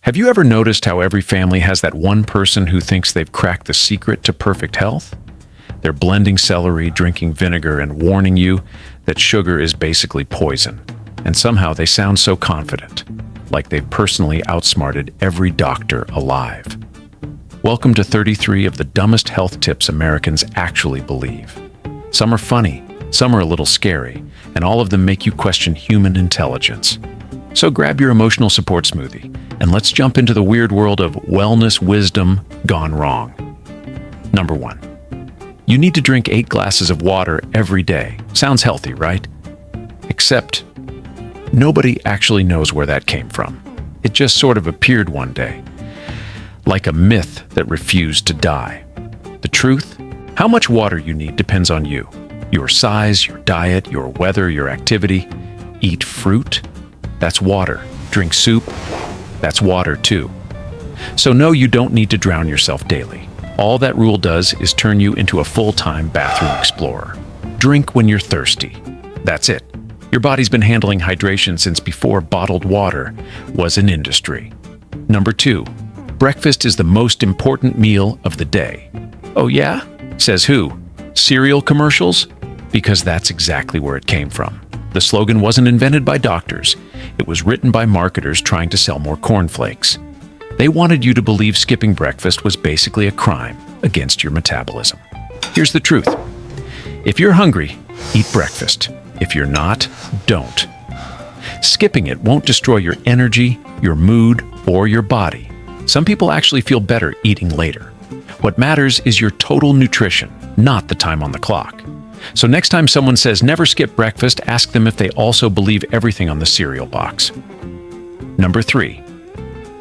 Have you ever noticed how every family has that one person who thinks they've cracked the secret to perfect health? They're blending celery, drinking vinegar, and warning you that sugar is basically poison. And somehow they sound so confident, like they've personally outsmarted every doctor alive. Welcome to 33 of the dumbest health tips Americans actually believe. Some are funny, some are a little scary, and all of them make you question human intelligence. So grab your emotional support smoothie, and let's jump into the weird world of wellness wisdom gone wrong. Number 1. You need to drink 8 glasses of water every day. Sounds healthy, right? Except, nobody actually knows where that came from. It just sort of appeared one day, like a myth that refused to die. The truth? How much water you need depends on you. Your size, your diet, your weather, your activity. Eat fruit? That's water. Drink soup? That's water too. So no, you don't need to drown yourself daily. All that rule does is turn you into a full-time bathroom explorer. Drink when you're thirsty. That's it. Your body's been handling hydration since before bottled water was an industry. Number 2. Breakfast is the most important meal of the day. Oh yeah? Says who? Cereal commercials? Because that's exactly where it came from. The slogan wasn't invented by doctors. It was written by marketers trying to sell more cornflakes. They wanted you to believe skipping breakfast was basically a crime against your metabolism. Here's the truth. If you're hungry, eat breakfast. If you're not, don't. Skipping it won't destroy your energy, your mood, or your body. Some people actually feel better eating later. What matters is your total nutrition, not the time on the clock. So next time someone says never skip breakfast, ask them if they also believe everything on the cereal box. Number 3.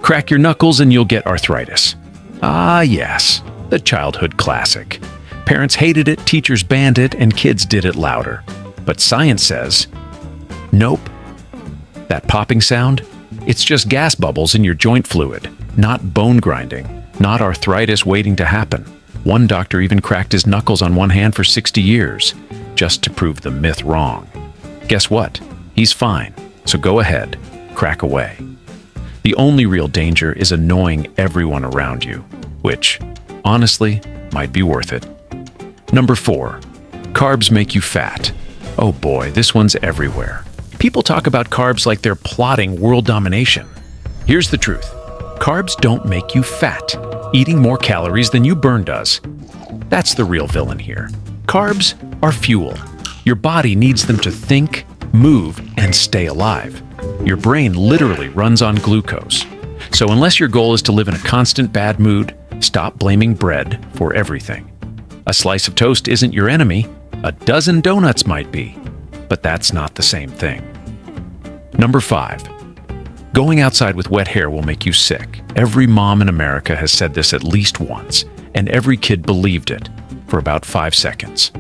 Crack your knuckles and you'll get arthritis. Ah yes, the childhood classic. Parents hated it, teachers banned it, and kids did it louder. But science says, nope. That popping sound? It's just gas bubbles in your joint fluid, not bone grinding, not arthritis waiting to happen. One doctor even cracked his knuckles on one hand for 60 years, just to prove the myth wrong. Guess what? He's fine, so go ahead, crack away. The only real danger is annoying everyone around you, which, honestly, might be worth it. Number 4. Carbs make you fat. Oh boy, this one's everywhere. People talk about carbs like they're plotting world domination. Here's the truth. Carbs don't make you fat. Eating more calories than you burn does. That's the real villain here. Carbs are fuel. Your body needs them to think, move, and stay alive. Your brain literally runs on glucose. So unless your goal is to live in a constant bad mood, stop blaming bread for everything. A slice of toast isn't your enemy. A dozen donuts might be. But that's not the same thing. Number 5. Going outside with wet hair will make you sick. Every mom in America has said this at least once, and every kid believed it for about 5 seconds.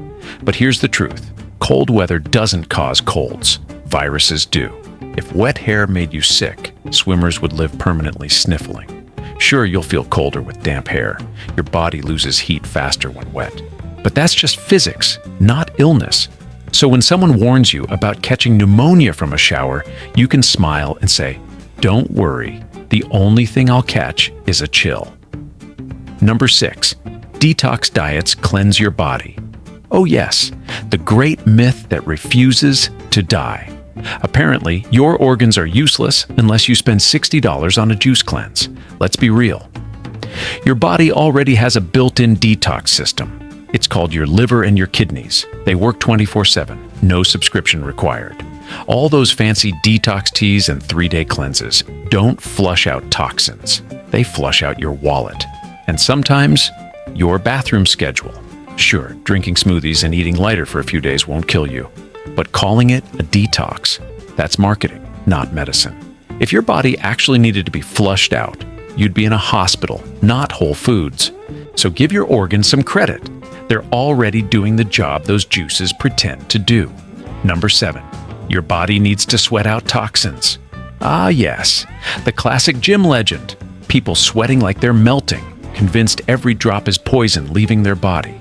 But here's the truth. Cold weather doesn't cause colds. Viruses do. If wet hair made you sick, swimmers would live permanently sniffling. Sure, you'll feel colder with damp hair. Your body loses heat faster when wet. But that's just physics, not illness. So when someone warns you about catching pneumonia from a shower, you can smile and say, don't worry, the only thing I'll catch is a chill. Number 6. Detox diets cleanse your body. Oh yes, the great myth that refuses to die. Apparently, your organs are useless unless you spend $60 on a juice cleanse. Let's be real. Your body already has a built-in detox system. It's called your liver and your kidneys. They work 24/7, no subscription required. All those fancy detox teas and 3-day cleanses don't flush out toxins. They flush out your wallet. And sometimes, your bathroom schedule. Sure, drinking smoothies and eating lighter for a few days won't kill you. But calling it a detox, that's marketing, not medicine. If your body actually needed to be flushed out, you'd be in a hospital, not Whole Foods. So give your organs some credit. They're already doing the job those juices pretend to do. Number 7. Your body needs to sweat out toxins. Ah yes, the classic gym legend. People sweating like they're melting, convinced every drop is poison leaving their body.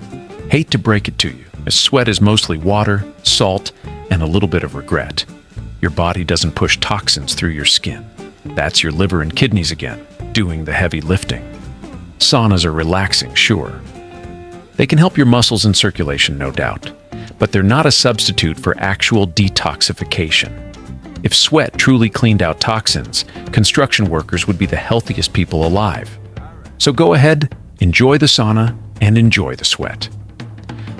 Hate to break it to you, as sweat is mostly water, salt, and a little bit of regret. Your body doesn't push toxins through your skin. That's your liver and kidneys again. doing the heavy lifting. Saunas are relaxing, sure. They can help your muscles and circulation, no doubt, but they're not a substitute for actual detoxification. If sweat truly cleaned out toxins, construction workers would be the healthiest people alive. So go ahead, enjoy the sauna, and enjoy the sweat.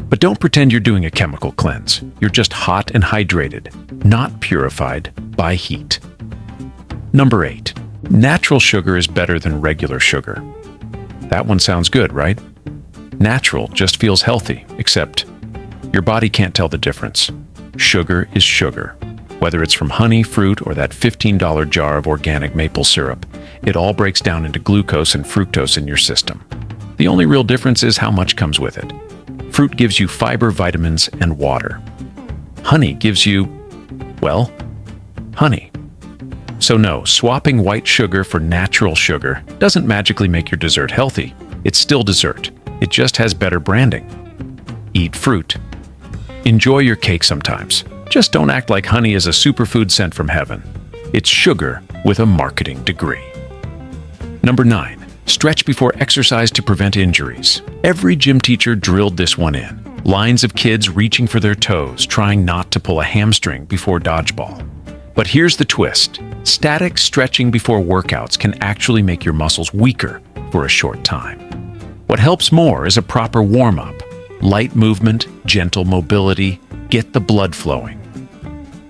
But don't pretend you're doing a chemical cleanse. You're just hot and hydrated, not purified by heat. Number 8. Natural sugar is better than regular sugar. That one sounds good, right? Natural just feels healthy, except your body can't tell the difference. Sugar is sugar. Whether it's from honey, fruit, or that $15 jar of organic maple syrup, it all breaks down into glucose and fructose in your system. The only real difference is how much comes with it. Fruit gives you fiber, vitamins, and water. Honey gives you, well, honey. So no, swapping white sugar for natural sugar doesn't magically make your dessert healthy. It's still dessert. It just has better branding. Eat fruit. Enjoy your cake sometimes. Just don't act like honey is a superfood sent from heaven. It's sugar with a marketing degree. Number 9. Stretch before exercise to prevent injuries. Every gym teacher drilled this one in. Lines of kids reaching for their toes, trying not to pull a hamstring before dodgeball. But here's the twist. Static stretching before workouts can actually make your muscles weaker for a short time. What helps more is a proper warm-up. Light movement, gentle mobility, get the blood flowing.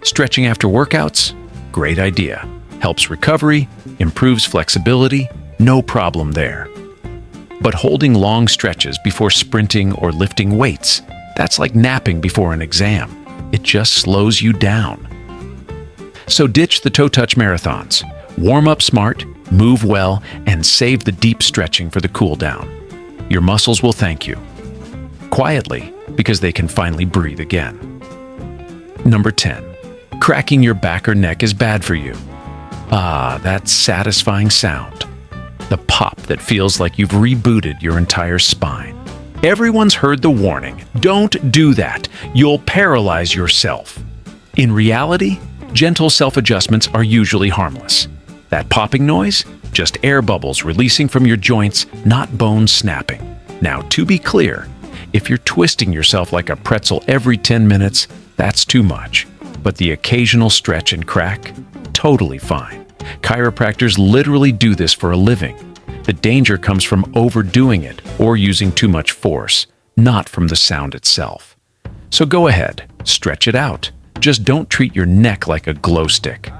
Stretching after workouts? Great idea. Helps recovery, improves flexibility, no problem there. But holding long stretches before sprinting or lifting weights, that's like napping before an exam. It just slows you down. So ditch the toe-touch marathons. Warm up smart, move well, and save the deep stretching for the cool down. Your muscles will thank you. Quietly, because they can finally breathe again. Number 10. Cracking your back or neck is bad for you. Ah, that satisfying sound. The pop that feels like you've rebooted your entire spine. Everyone's heard the warning. Don't do that. You'll paralyze yourself. In reality, gentle self-adjustments are usually harmless. That popping noise? Just air bubbles releasing from your joints, not bones snapping. Now, to be clear, if you're twisting yourself like a pretzel every 10 minutes, that's too much. But the occasional stretch and crack? Totally fine. Chiropractors literally do this for a living. The danger comes from overdoing it or using too much force, not from the sound itself. So go ahead, stretch it out. Just don't treat your neck like a glow stick.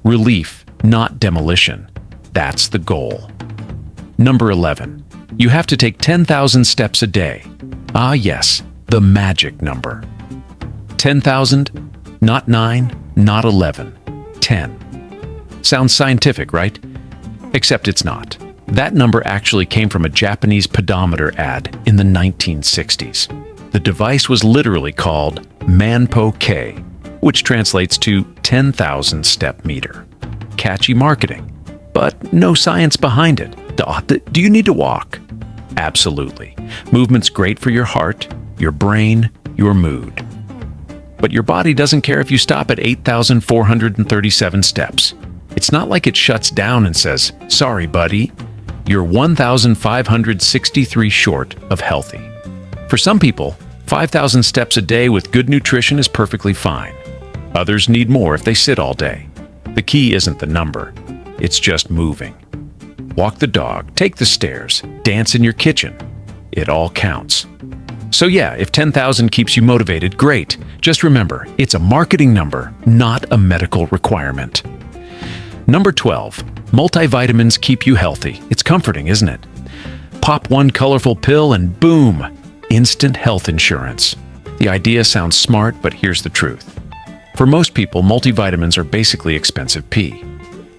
Relief, not demolition. That's the goal. Number 11. You have to take 10,000 steps a day. Ah yes, the magic number. 10,000, not 9, not 11, 10. Sounds scientific, right? Except it's not. That number actually came from a Japanese pedometer ad in the 1960s. The device was literally called Manpo-K, which translates to 10,000 step meter. Catchy marketing, but no science behind it. Do you need to walk? Absolutely. Movement's great for your heart, your brain, your mood. But your body doesn't care if you stop at 8,437 steps. It's not like it shuts down and says, "Sorry, buddy, you're 1,563 short of healthy." For some people, 5,000 steps a day with good nutrition is perfectly fine. Others need more if they sit all day. The key isn't the number, it's just moving. Walk the dog, take the stairs, dance in your kitchen. It all counts. So yeah, if 10,000 keeps you motivated, great. Just remember, it's a marketing number, not a medical requirement. Number 12. Multivitamins keep you healthy. It's comforting, isn't it? Pop one colorful pill and boom, instant health insurance. The idea sounds smart, but here's the truth. For most people, multivitamins are basically expensive pee.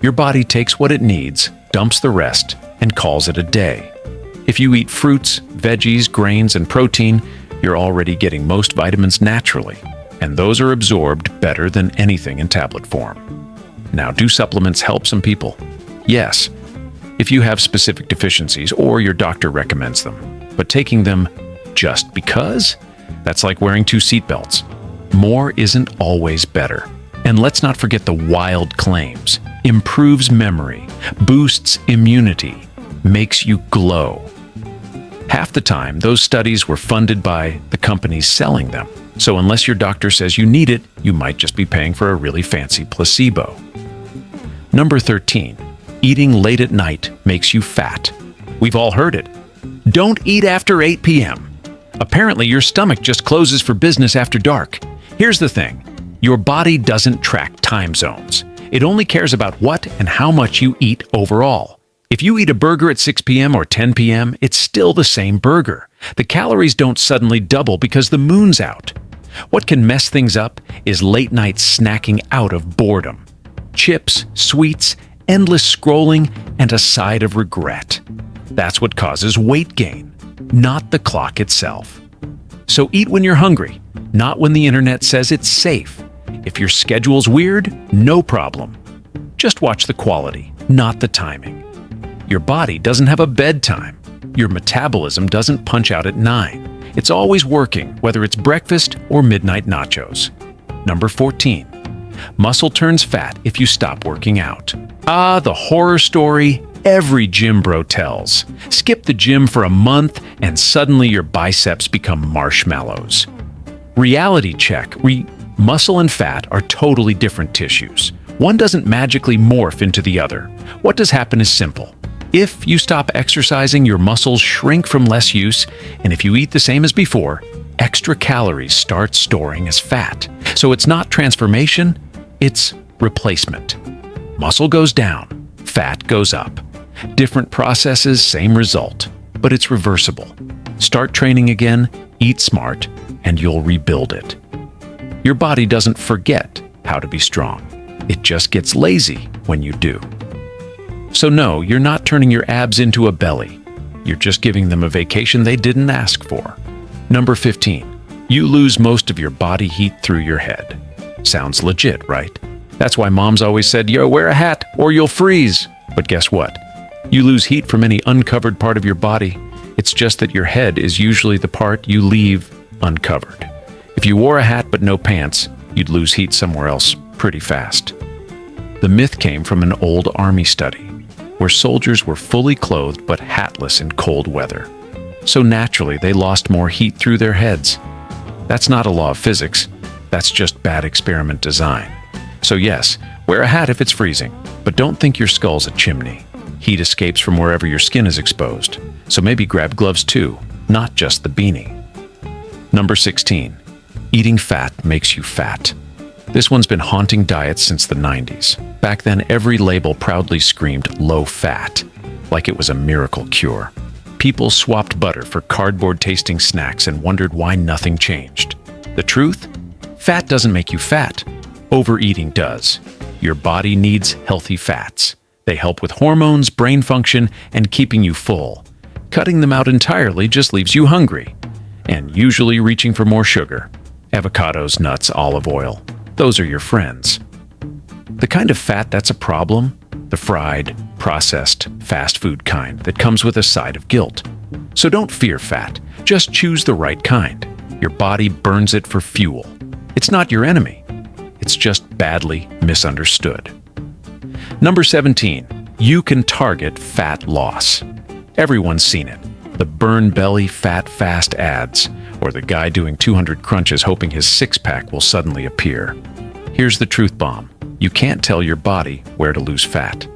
Your body takes what it needs, dumps the rest, and calls it a day. If you eat fruits, veggies, grains, and protein, you're already getting most vitamins naturally, and those are absorbed better than anything in tablet form. Now, do supplements help some people? Yes, if you have specific deficiencies or your doctor recommends them. But taking them just because? That's like wearing 2 seatbelts. More isn't always better. And let's not forget the wild claims. improves memory, boosts immunity, makes you glow. Half the time, those studies were funded by the companies selling them. So unless your doctor says you need it, you might just be paying for a really fancy placebo. Number 13, eating late at night makes you fat. We've all heard it. Don't eat after 8 p.m. Apparently, your stomach just closes for business after dark. Here's the thing. Your body doesn't track time zones. It only cares about what and how much you eat overall. If you eat a burger at 6 p.m. or 10 p.m., it's still the same burger. The calories don't suddenly double because the moon's out. What can mess things up is late-night snacking out of boredom. Chips, sweets, endless scrolling, and a side of regret. That's what causes weight gain, not the clock itself. So eat when you're hungry, not when the internet says it's safe. If your schedule's weird, no problem. Just watch the quality, not the timing. Your body doesn't have a bedtime. Your metabolism doesn't punch out at 9. It's always working, whether it's breakfast or midnight nachos. Number 14. Muscle turns fat if you stop working out. Ah, the horror story every gym bro tells. Skip the gym for a month and suddenly your biceps become marshmallows. Reality check. Muscle and fat are totally different tissues. One doesn't magically morph into the other. What does happen is simple. If you stop exercising, your muscles shrink from less use, and if you eat the same as before, extra calories start storing as fat. So it's not transformation, it's replacement. Muscle goes down, fat goes up. Different processes, same result, but it's reversible. Start training again, eat smart, and you'll rebuild it. Your body doesn't forget how to be strong. It just gets lazy when you do. So no, you're not turning your abs into a belly. You're just giving them a vacation they didn't ask for. Number 15. You lose most of your body heat through your head. Sounds legit, right? That's why moms always said, yo, wear a hat or you'll freeze. But guess what? You lose heat from any uncovered part of your body. It's just that your head is usually the part you leave uncovered. If you wore a hat but no pants, you'd lose heat somewhere else pretty fast. The myth came from an old army study where soldiers were fully clothed but hatless in cold weather. So naturally, they lost more heat through their heads. That's not a law of physics. That's just bad experiment design. So yes, wear a hat if it's freezing, but don't think your skull's a chimney. Heat escapes from wherever your skin is exposed. So maybe grab gloves too, not just the beanie. Number 16. Eating fat makes you fat. This one's been haunting diets since the 90s. Back then, every label proudly screamed low fat, like it was a miracle cure. People swapped butter for cardboard-tasting snacks and wondered why nothing changed. The truth? Fat doesn't make you fat. Overeating does. Your body needs healthy fats. They help with hormones, brain function, and keeping you full. Cutting them out entirely just leaves you hungry, and usually reaching for more sugar. Avocados, nuts, olive oil. Those are your friends. The kind of fat that's a problem, the fried, processed, fast food kind that comes with a side of guilt. So don't fear fat, just choose the right kind. Your body burns it for fuel. It's not your enemy. It's just badly misunderstood. Number 17, you can target fat loss. Everyone's seen it. The burn belly fat fast ads, or the guy doing 200 crunches hoping his six-pack will suddenly appear. Here's the truth bomb. You can't tell your body where to lose fat.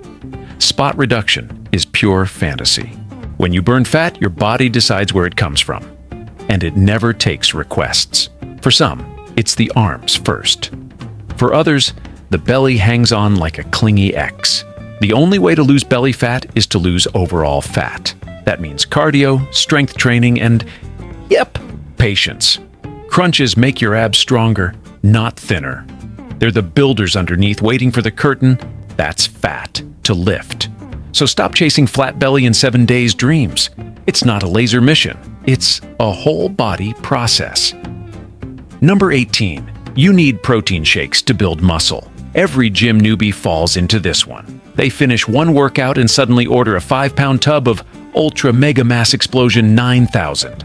Spot reduction is pure fantasy. When you burn fat, your body decides where it comes from. And it never takes requests. For some, it's the arms first. For others, the belly hangs on like a clingy ex. The only way to lose belly fat is to lose overall fat. That means cardio, strength training, and, yep, patience. Crunches make your abs stronger, not thinner. They're the builders underneath waiting for the curtain, that's fat, to lift. So stop chasing flat belly and 7 days dreams. It's not a laser mission. It's a whole body process. Number 18. You need protein shakes to build muscle. Every gym newbie falls into this one. They finish one workout and suddenly order a 5-pound tub of Ultra Mega Mass Explosion 9000.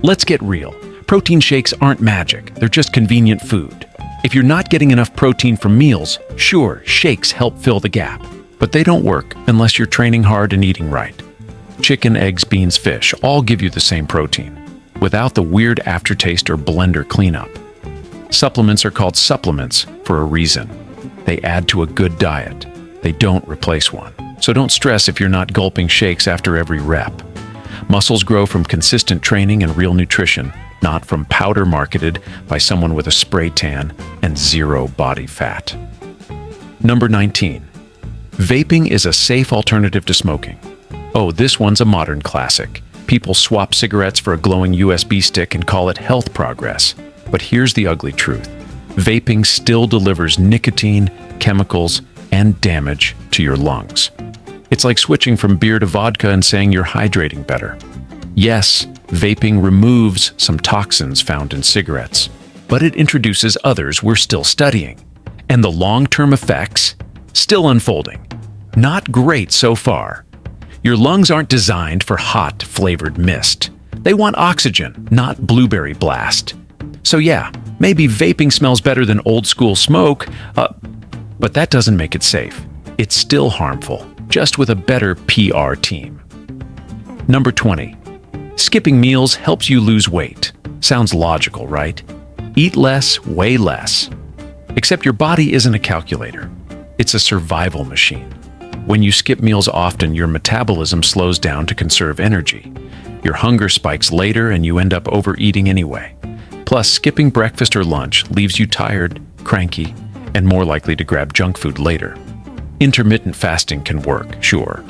Let's get real. Protein shakes aren't magic. They're just convenient food. If you're not getting enough protein from meals, sure, shakes help fill the gap. But they don't work unless you're training hard and eating right. Chicken, eggs, beans, fish all give you the same protein, without the weird aftertaste or blender cleanup. Supplements are called supplements for a reason. They add to a good diet. They don't replace one. So don't stress if you're not gulping shakes after every rep. Muscles grow from consistent training and real nutrition, not from powder marketed by someone with a spray tan and zero body fat. Number 19. Vaping is a safe alternative to smoking. Oh, this one's a modern classic. People swap cigarettes for a glowing USB stick and call it health progress. But here's the ugly truth. Vaping still delivers nicotine, chemicals, and damage to your lungs. It's like switching from beer to vodka and saying you're hydrating better. Yes, vaping removes some toxins found in cigarettes, but it introduces others we're still studying. And the long-term effects? Still unfolding. Not great so far. Your lungs aren't designed for hot, flavored mist. They want oxygen, not blueberry blast. So yeah, maybe vaping smells better than old-school smoke, but that doesn't make it safe. It's still harmful, just with a better PR team. Number 20. Skipping meals helps you lose weight. Sounds logical, right? Eat less, weigh less. Except your body isn't a calculator. It's a survival machine. When you skip meals often, your metabolism slows down to conserve energy. Your hunger spikes later and you end up overeating anyway. Plus, skipping breakfast or lunch leaves you tired, cranky, and more likely to grab junk food later. Intermittent fasting can work, sure,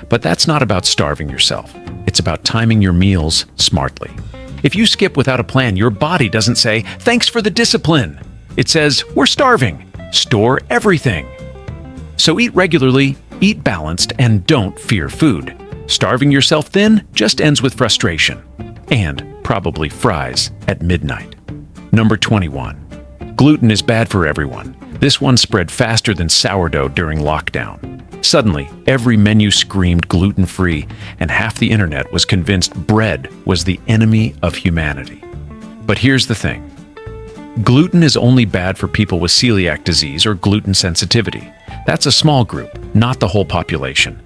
but that's not about starving yourself. It's about timing your meals smartly. If you skip without a plan, your body doesn't say, "Thanks for the discipline." It says, "We're starving. Store everything." So eat regularly, eat balanced, and don't fear food. Starving yourself thin just ends with frustration. And probably fries at midnight. Number 21. Gluten is bad for everyone. This one spread faster than sourdough during lockdown. Suddenly, every menu screamed gluten-free, and half the internet was convinced bread was the enemy of humanity. But here's the thing. Gluten is only bad for people with celiac disease or gluten sensitivity. That's a small group, not the whole population.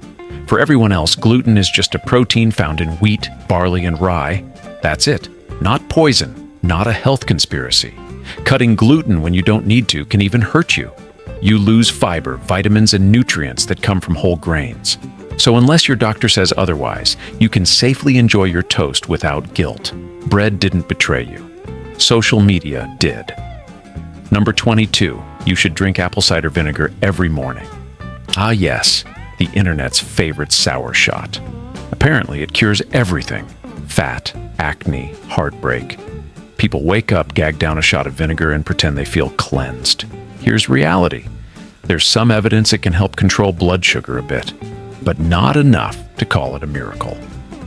For everyone else, gluten is just a protein found in wheat, barley, and rye. That's it. Not poison, not a health conspiracy. Cutting gluten when you don't need to can even hurt you. You lose fiber, vitamins, and nutrients that come from whole grains. So unless your doctor says otherwise, you can safely enjoy your toast without guilt. Bread didn't betray you. Social media did. Number 22. You should drink apple cider vinegar every morning. Ah yes, the internet's favorite sour shot. Apparently it cures everything. Fat, acne, heartbreak. People wake up, gag down a shot of vinegar, and pretend they feel cleansed. Here's reality. There's some evidence it can help control blood sugar a bit, but not enough to call it a miracle.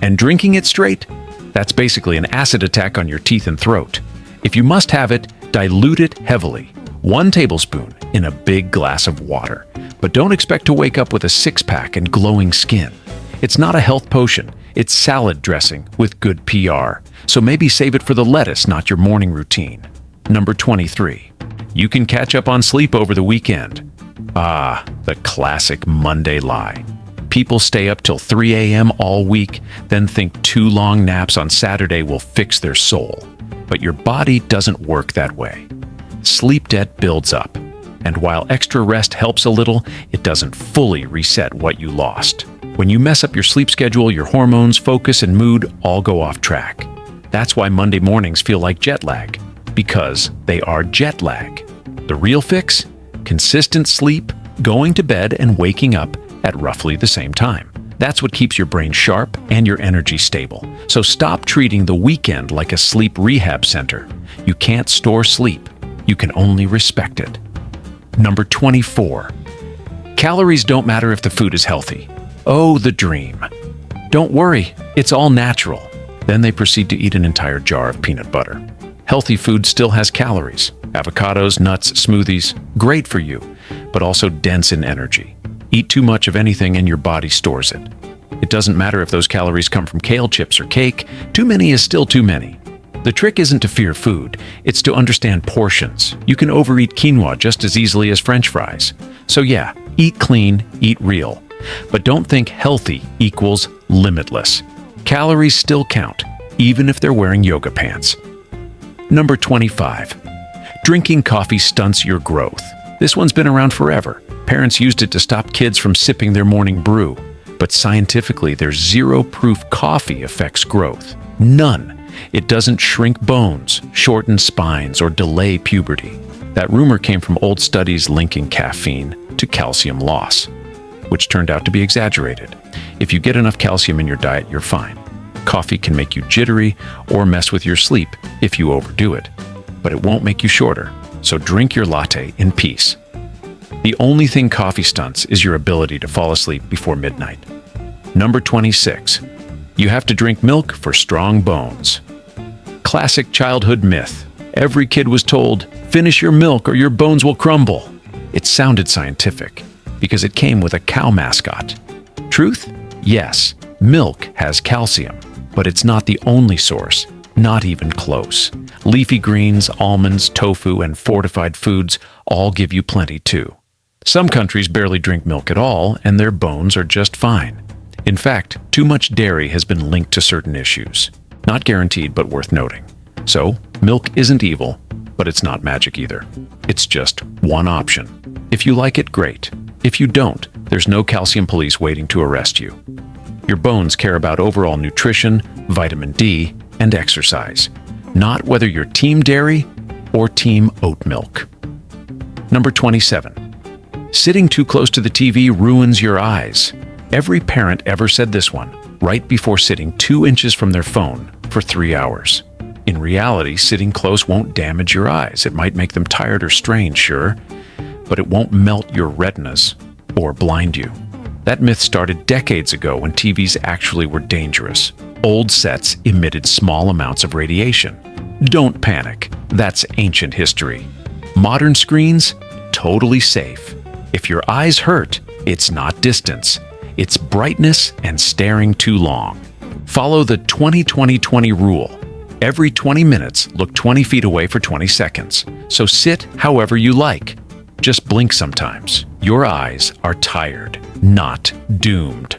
And drinking it straight? That's basically an acid attack on your teeth and throat. If you must have it, dilute it heavily. 1 tablespoon in a big glass of water. But don't expect to wake up with a six-pack and glowing skin. It's not a health potion. It's salad dressing with good PR. So maybe save it for the lettuce, not your morning routine. Number 23. You can catch up on sleep over the weekend. Ah, the classic Monday lie. People stay up till 3 a.m. all week, then think 2 long naps on Saturday will fix their soul. But your body doesn't work that way. Sleep debt builds up. And while extra rest helps a little, it doesn't fully reset what you lost. When you mess up your sleep schedule, your hormones, focus, and mood all go off track. That's why Monday mornings feel like jet lag, because they are jet lag. The real fix? Consistent sleep, going to bed, and waking up at roughly the same time. That's what keeps your brain sharp and your energy stable. So stop treating the weekend like a sleep rehab center. You can't store sleep. You can only respect it. Number 24. Calories don't matter if the food is healthy. Oh, the dream. Don't worry, it's all natural. Then they proceed to eat an entire jar of peanut butter. Healthy food still has calories. Avocados, nuts, smoothies, great for you, but also dense in energy. Eat too much of anything and your body stores it. It doesn't matter if those calories come from kale chips or cake, too many is still too many. The trick isn't to fear food, it's to understand portions. You can overeat quinoa just as easily as French fries. So yeah, eat clean, eat real. But don't think healthy equals limitless. Calories still count, even if they're wearing yoga pants. Number 25. Drinking coffee stunts your growth. This one's been around forever. Parents used it to stop kids from sipping their morning brew. But scientifically, there's zero proof coffee affects growth. None. It doesn't shrink bones, shorten spines, or delay puberty. That rumor came from old studies linking caffeine to calcium loss, which turned out to be exaggerated. If you get enough calcium in your diet, you're fine. Coffee can make you jittery or mess with your sleep if you overdo it, but it won't make you shorter, so drink your latte in peace. The only thing coffee stunts is your ability to fall asleep before midnight. Number 26. You have to drink milk for strong bones. Classic childhood myth. Every kid was told, finish your milk or your bones will crumble. It sounded scientific because it came with a cow mascot. Truth? Yes, milk has calcium, but it's not the only source, not even close. Leafy greens, almonds, tofu, and fortified foods all give you plenty too. Some countries barely drink milk at all, and their bones are just fine. In fact, too much dairy has been linked to certain issues. Not guaranteed, but worth noting. So, milk isn't evil, but it's not magic either. It's just one option. If you like it, great. If you don't, there's no calcium police waiting to arrest you. Your bones care about overall nutrition, vitamin D, and exercise, not whether you're team dairy or team oat milk. Number 27. Sitting too close to the TV ruins your eyes. Every parent ever said this one, right before sitting 2 inches from their phone for 3 hours. In reality, sitting close won't damage your eyes. It might make them tired or strained, sure, but it won't melt your retinas or blind you. That myth started decades ago when TVs actually were dangerous. Old sets emitted small amounts of radiation. Don't panic. That's ancient history. Modern screens? Totally safe. If your eyes hurt, it's not distance. It's brightness and staring too long. Follow the 20-20-20 rule. Every 20 minutes, look 20 feet away for 20 seconds. So sit however you like. Just blink sometimes. Your eyes are tired, not doomed.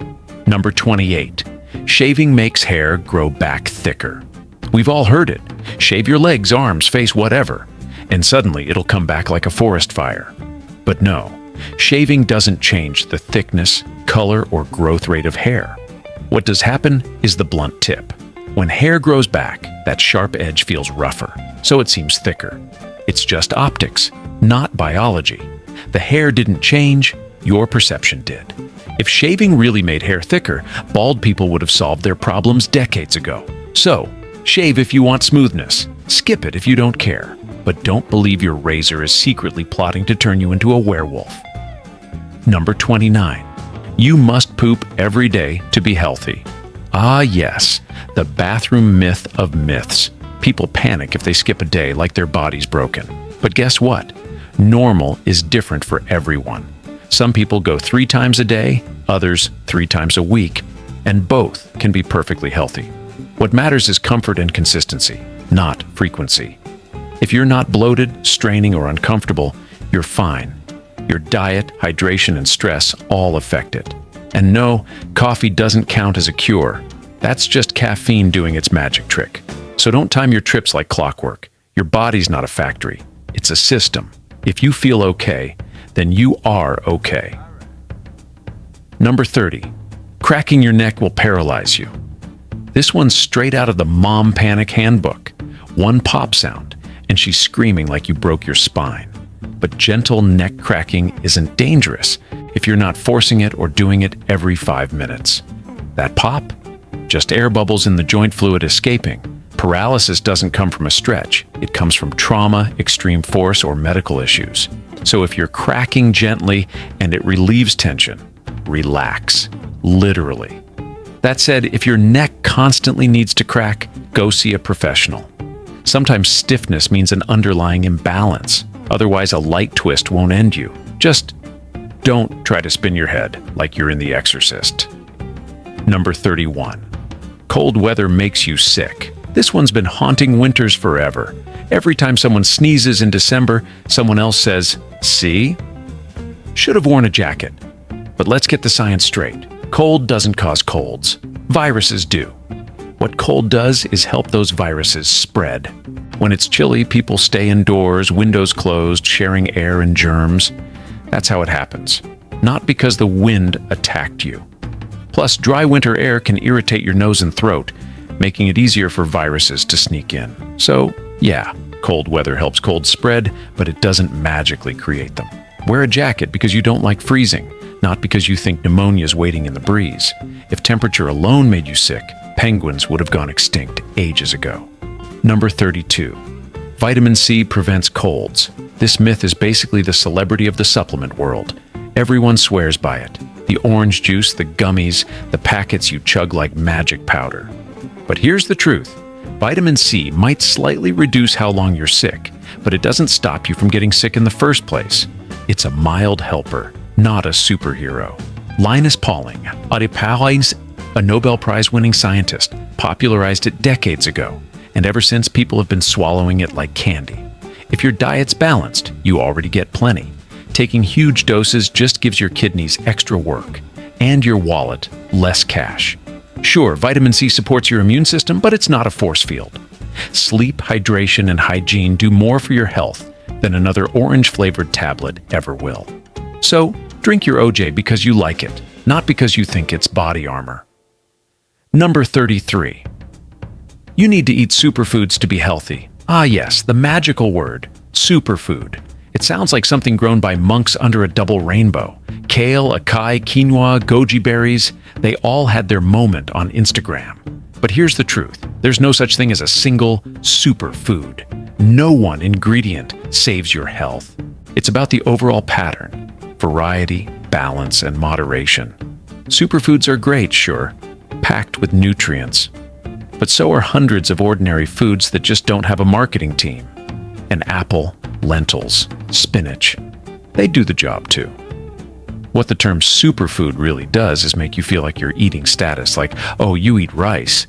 Number 28. Shaving makes hair grow back thicker. We've all heard it. Shave your legs, arms, face, whatever, and suddenly it'll come back like a forest fire. But no, shaving doesn't change the thickness, color, or growth rate of hair. What does happen is the blunt tip. When hair grows back, that sharp edge feels rougher, so it seems thicker. It's just optics, not biology. The hair didn't change, your perception did. If shaving really made hair thicker, bald people would have solved their problems decades ago. So, shave if you want smoothness. Skip it if you don't care. But don't believe your razor is secretly plotting to turn you into a werewolf. Number 29. You must poop every day to be healthy. Ah yes, the bathroom myth of myths. People panic if they skip a day like their body's broken. But guess what? Normal is different for everyone. Some people go 3 times a day, others 3 times a week, and both can be perfectly healthy. What matters is comfort and consistency, not frequency. If you're not bloated, straining, or uncomfortable, you're fine. Your diet, hydration, and stress all affect it. And no, coffee doesn't count as a cure. That's just caffeine doing its magic trick. So don't time your trips like clockwork. Your body's not a factory. It's a system. If you feel okay, then you are okay. Number 30. Cracking your neck will paralyze you. This one's straight out of the Mom Panic Handbook. One pop sound, and she's screaming like you broke your spine. But gentle neck cracking isn't dangerous if you're not forcing it or doing it every 5 minutes. That pop? Just air bubbles in the joint fluid escaping. Paralysis doesn't come from a stretch. It comes from trauma, extreme force, or medical issues. So if you're cracking gently and it relieves tension, relax. Literally. That said, if your neck constantly needs to crack, go see a professional. Sometimes stiffness means an underlying imbalance. Otherwise, a light twist won't end you. Just don't try to spin your head like you're in The Exorcist. Number 31. Cold weather makes you sick. This one's been haunting winters forever. Every time someone sneezes in December, someone else says, "See? Should have worn a jacket." But let's get the science straight. Cold doesn't cause colds. Viruses do. What cold does is help those viruses spread. When it's chilly, people stay indoors, windows closed, sharing air and germs. That's how it happens. Not because the wind attacked you. Plus, dry winter air can irritate your nose and throat, making it easier for viruses to sneak in. So, yeah, cold weather helps colds spread, but it doesn't magically create them. Wear a jacket because you don't like freezing, not because you think pneumonia's waiting in the breeze. If temperature alone made you sick, penguins would have gone extinct ages ago. Number 32. Vitamin C prevents colds. This myth is basically the celebrity of the supplement world. Everyone swears by it. The orange juice, the gummies, the packets you chug like magic powder. But here's the truth. Vitamin C might slightly reduce how long you're sick, but it doesn't stop you from getting sick in the first place. It's a mild helper, not a superhero. Linus Pauling, a Nobel Prize-winning scientist, popularized it decades ago, and ever since people have been swallowing it like candy. If your diet's balanced, you already get plenty. Taking huge doses just gives your kidneys extra work, and your wallet less cash. Sure, vitamin C supports your immune system, but it's not a force field. Sleep, hydration, and hygiene do more for your health than another orange-flavored tablet ever will. So, drink your OJ because you like it, not because you think it's body armor. Number 33. You need to eat superfoods to be healthy. Ah yes, the magical word, superfood. It sounds like something grown by monks under a double rainbow. Kale, acai, quinoa, goji berries, they all had their moment on Instagram. But here's the truth. There's no such thing as a single superfood. No one ingredient saves your health. It's about the overall pattern, variety, balance, and moderation. Superfoods are great, sure, packed with nutrients. But so are hundreds of ordinary foods that just don't have a marketing team. An apple, lentils, spinach. They do the job too. What the term superfood really does is make you feel like you're eating status, like, oh, you eat rice.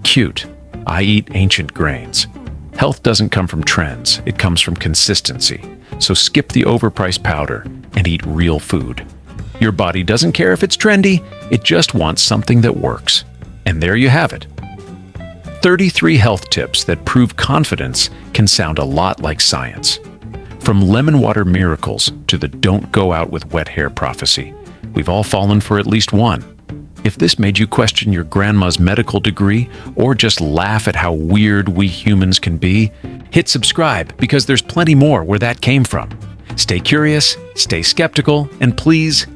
Cute. I eat ancient grains. Health doesn't come from trends, it comes from consistency. So skip the overpriced powder and eat real food. Your body doesn't care if it's trendy, it just wants something that works. And there you have it. 33 health tips that prove confidence can sound a lot like science. From lemon water miracles to the don't go out with wet hair prophecy, we've all fallen for at least one. If this made you question your grandma's medical degree or just laugh at how weird we humans can be, hit subscribe because there's plenty more where that came from. Stay curious, stay skeptical, and please,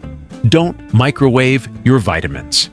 don't microwave your vitamins.